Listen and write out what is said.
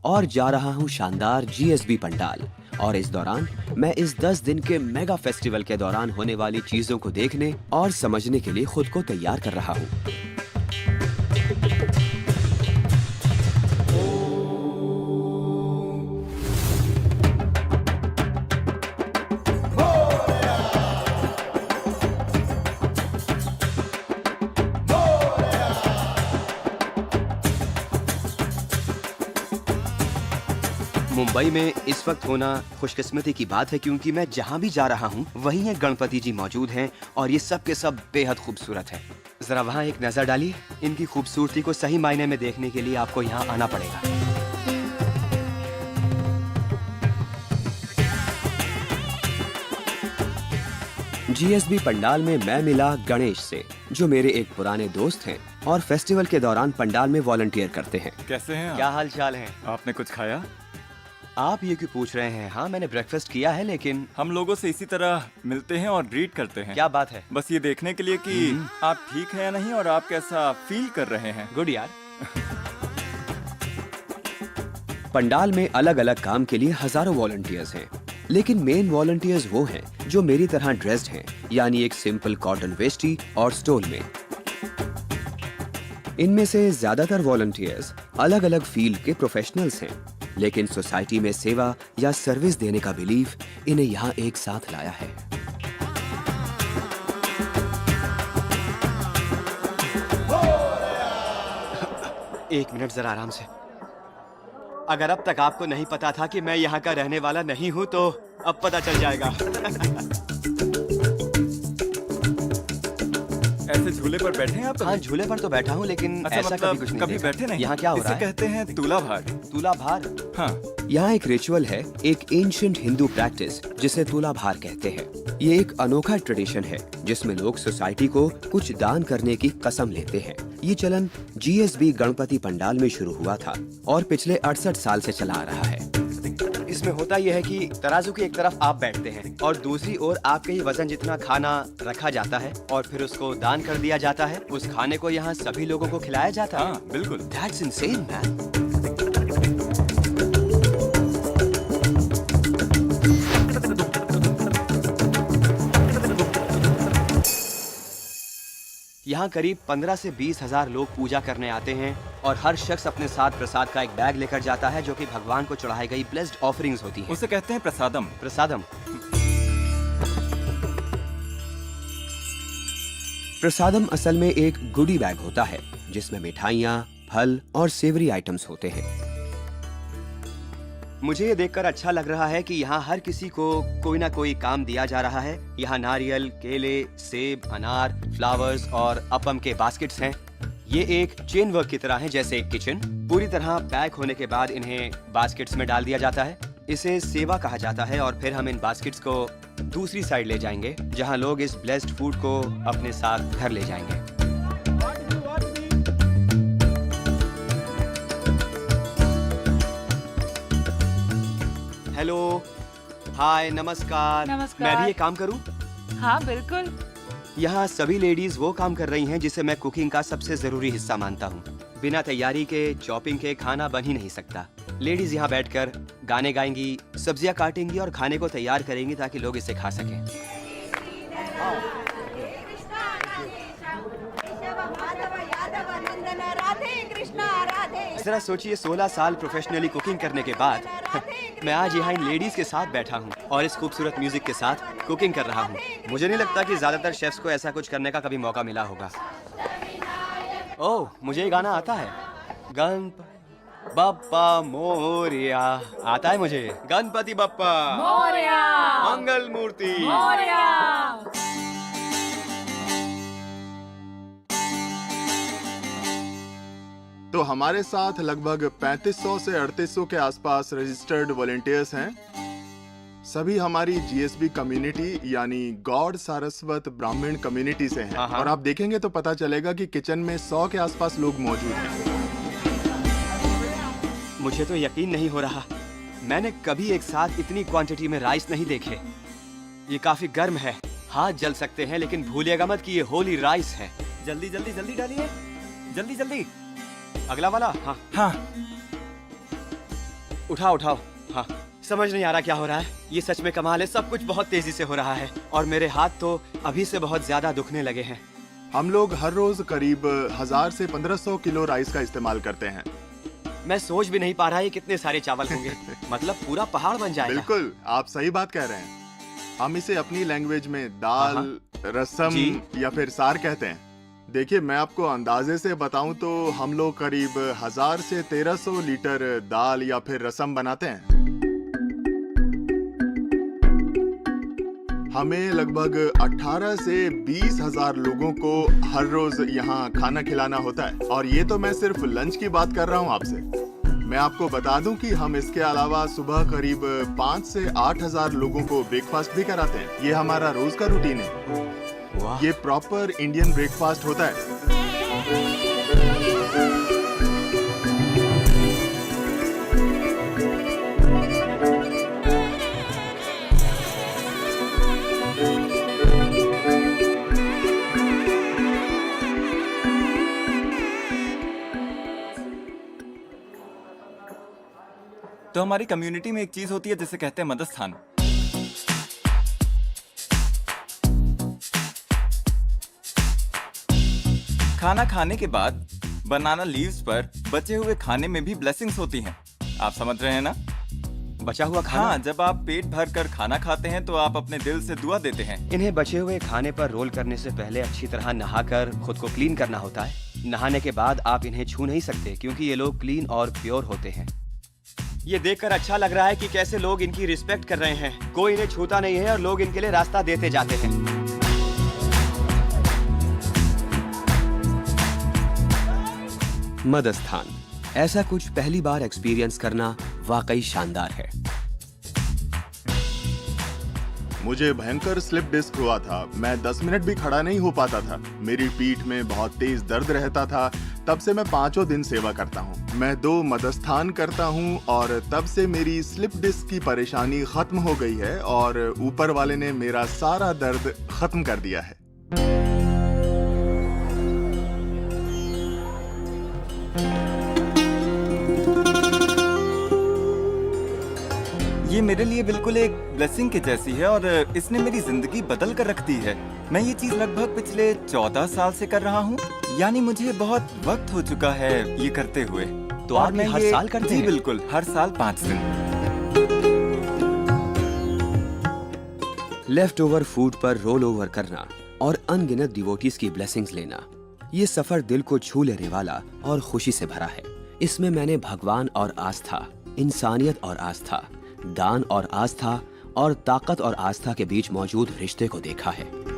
और जा रहा हूँ शानदार जीएसबी पंडाल। और इस दौरान मैं इस 10 दिन के मेगा फेस्टिवल के दौरान होने वाली चीजों को देखने और समझने के लिए खुद को तैयार कर रहा हूँ। मुंबई में इस वक्त होना खुशकिस्मती की बात है, क्योंकि मैं जहां भी जा रहा हूं वहीं एक गणपति जी मौजूद हैं और ये सब के सब बेहद खूबसूरत है। जरा वहां एक नजर डालिए। इनकी खूबसूरती को सही मायने में देखने के लिए आपको यहां आना पड़ेगा। जीएसबी पंडाल में मैं मिला गणेश से, जो मेरे एक पुराने दोस्त हैं और फेस्टिवल के दौरान पंडाल में वॉलंटियर करते हैं। कैसे हैं आप? क्या हाल चाल है? आपने कुछ खाया? आप ये क्यों पूछ रहे हैं? हाँ, मैंने ब्रेकफास्ट किया है, लेकिन हम लोगों से इसी तरह मिलते हैं और ग्रीट करते हैं। क्या बात है? बस ये देखने के लिए कि आप ठीक हैं या नहीं और आप कैसा फील कर रहे हैं। गुड यार। पंडाल में अलग अलग काम के लिए हजारों वॉलंटियर्स हैं, लेकिन मेन वॉलंटियर्स वो हैं जो मेरी तरह ड्रेस्ड हैं, यानी एक सिंपल कॉटन वेस्टी और स्टोल में। इनमें से ज्यादातर वॉलंटियर्स अलग अलग फील्ड के प्रोफेशनल्स हैं, लेकिन सोसाइटी में सेवा या सर्विस देने का बिलीफ इन्हें यहाँ एक साथ लाया है। एक मिनट, जरा आराम से। अगर अब तक आपको नहीं पता था कि मैं यहाँ का रहने वाला नहीं हूँ, तो अब पता चल जाएगा। ऐसे झूले पर बैठे हैं आप? हाँ, झूले पर तो बैठा हूँ, लेकिन अच्छा, ऐसा मतलब कभी कुछ नहीं कभी देखा। बैठे नहीं? यहाँ क्या हो रहा है? इसे कहते हैं तुला भार। तुला भार? हाँ। यहाँ एक रिचुअल है, एक एंशिएंट हिंदू प्रैक्टिस जिसे तुला भार कहते हैं। ये एक अनोखा ट्रेडिशन है जिसमें लोग सोसाइटी को कुछ दान करने की कसम लेते हैं। ये चलन जीएसबी गणपति पंडाल में शुरू हुआ था और पिछले 68 साल से चला आ रहा है। इसमें होता यह है कि तराजू की एक तरफ आप बैठते हैं और दूसरी ओर आपके ही वजन जितना खाना रखा जाता है और फिर उसको दान कर दिया जाता है। उस खाने को यहाँ सभी लोगों को खिलाया जाता है। हाँ, बिल्कुल। That's insane, man. यहाँ करीब 15 से 20 हजार लोग पूजा करने आते हैं और हर शख्स अपने साथ प्रसाद का एक बैग लेकर जाता है, जो कि भगवान को चढ़ाई गई ब्लेस्ड ऑफरिंग्स होती हैं। उसे कहते हैं प्रसादम। प्रसादम। प्रसादम असल में एक गुडी बैग होता है जिसमें मिठाइयाँ, फल और सेवरी आइटम्स होते हैं। मुझे ये देखकर अच्छा लग रहा है कि यहाँ हर किसी को कोई ना कोई काम दिया जा रहा है। यहाँ नारियल, केले, सेब, अनार, फ्लावर्स और अपम के बास्केट्स हैं। ये एक चेन वर्क की तरह है, जैसे एक किचन। पूरी तरह पैक होने के बाद इन्हें बास्केट्स में डाल दिया जाता है। इसे सेवा कहा जाता है और फिर हम इन बास्केट्स को दूसरी साइड ले जाएंगे, जहाँ लोग इस ब्लेस्ड फूड को अपने साथ घर ले जाएंगे। हेलो, हाय, नमस्कार। नमस्कार। मैं भी ये काम करूं? हाँ बिल्कुल। यहाँ सभी लेडीज वो काम कर रही हैं जिसे मैं कुकिंग का सबसे जरूरी हिस्सा मानता हूँ। बिना तैयारी के, चॉपिंग के खाना बन ही नहीं सकता। लेडीज यहाँ बैठकर गाने गाएंगी, सब्जियाँ काटेंगी और खाने को तैयार करेंगी ताकि लोग इसे खा सकें। जरा सोचिए, 16 साल प्रोफेशनली कुकिंग करने के बाद मैं आज यहाँ इन लेडीज के साथ बैठा हूँ और इस खूबसूरत म्यूजिक के साथ कुकिंग कर रहा हूँ। मुझे नहीं लगता कि ज्यादातर शेफ्स को ऐसा कुछ करने का कभी मौका मिला होगा। ओह, मुझे ये गाना आता है। गणप बप्पा मोरिया आता है मुझे। गणपति बप्पा मोरिया, मंगल मूर्ति मोरिया। तो हमारे साथ लगभग 3500 से 3800 के आसपास रजिस्टर्ड वॉलंटियर्स हैं। सभी हमारी जीएसबी कम्युनिटी यानी गॉड सारस्वत ब्राह्मण कम्युनिटी से हैं। और आप देखेंगे तो पता चलेगा कि किचन में 100 के आसपास लोग मौजूद हैं। मुझे तो यकीन नहीं हो रहा, मैंने कभी एक साथ इतनी क्वांटिटी में राइस नहीं देखे। ये काफी गर्म है, हाथ जल सकते हैं, लेकिन भूलिएगा मत कि ये होली राइस है। जल्दी जल्दी जल्दी डालिए, जल्दी जल्दी। अगला वाला। हाँ हाँ। उठाओ उठाओ। हाँ, समझ नहीं आ रहा क्या हो रहा है। ये सच में कमाल है, सब कुछ बहुत तेजी से हो रहा है और मेरे हाथ तो अभी से बहुत ज्यादा दुखने लगे हैं। हम लोग हर रोज करीब 1000 से 1500 किलो राइस का इस्तेमाल करते हैं। मैं सोच भी नहीं पा रहा ये कितने सारे चावल होंगे। मतलब पूरा पहाड़ बन जाएगा। बिल्कुल, आप सही बात कह रहे हैं। हम इसे अपनी लैंग्वेज में दाल, रसम जी। या फिर सार कहते हैं। देखिए, मैं आपको अंदाजे से बताऊं तो हम लोग करीब 1000 से 1300 लीटर दाल या फिर रसम बनाते हैं। हमें लगभग 18 से 20 हजार लोगों को हर रोज यहाँ खाना खिलाना होता है और ये तो मैं सिर्फ लंच की बात कर रहा हूँ आपसे। मैं आपको बता दूं कि हम इसके अलावा सुबह करीब 5 से 8 हजार लोगों को ब्रेकफास्ट भी कराते हैं। ये हमारा रोज का रूटीन है। ये प्रॉपर इंडियन ब्रेकफास्ट होता है। तो हमारी कम्युनिटी में एक चीज होती है जिसे कहते हैं मदस्थान। खाना खाने के बाद बनाना लीव्स पर बचे हुए खाने में भी ब्लेसिंग्स होती हैं। आप समझ रहे हैं ना? बचा हुआ खाना? हाँ, जब आप पेट भर कर खाना खाते हैं तो आप अपने दिल से दुआ देते हैं। इन्हें बचे हुए खाने पर रोल करने से पहले अच्छी तरह नहाकर खुद को क्लीन करना होता है। नहाने के बाद आप इन्हें छू नहीं सकते क्योंकि ये लोग क्लीन और प्योर होते हैं। ये देखकर अच्छा लग रहा है कि कैसे लोग इनकी रिस्पेक्ट कर रहे हैं। कोई इन्हें छूता नहीं है और लोग इनके लिए रास्ता देते जाते हैं। मदस्थान, ऐसा कुछ पहली बार एक्सपीरियंस करना वाकई शानदार है। मुझे भयंकर स्लिप डिस्क हुआ था। मैं 10 मिनट भी खड़ा नहीं हो पाता था। मेरी पीठ में बहुत तेज दर्द रहता था। तब से मैं 5 दिन सेवा करता हूँ। मैं 2 मदस्थान करता हूँ और तब से मेरी स्लिप डिस्क की परेशानी खत्म हो गई है और ऊपर वाले ने मेरा सारा दर्द खत्म कर दिया है। ये मेरे लिए बिल्कुल एक ब्लेसिंग के जैसी है और इसने मेरी जिंदगी बदल कर रख दी है। मैं ये चीज लगभग पिछले 14 साल से कर रहा हूँ। यानी मुझे बहुत वक्त हो चुका है ये करते हुए। तो और आप मैं हर ये- साल करते जी हैं? बिल्कुल, हर साल 5 दिन। लेफ्ट ओवर फूड पर रोल ओवर करना और अनगिनत डिवोटीज की ब्लेसिंग्स लेना, ये सफर दिल को छू लेने वाला और खुशी से भरा है। इसमें मैंने भगवान और आस्था, इंसानियत और आस्था, दान और आस्था और ताकत और आस्था के बीच मौजूद रिश्ते को देखा है।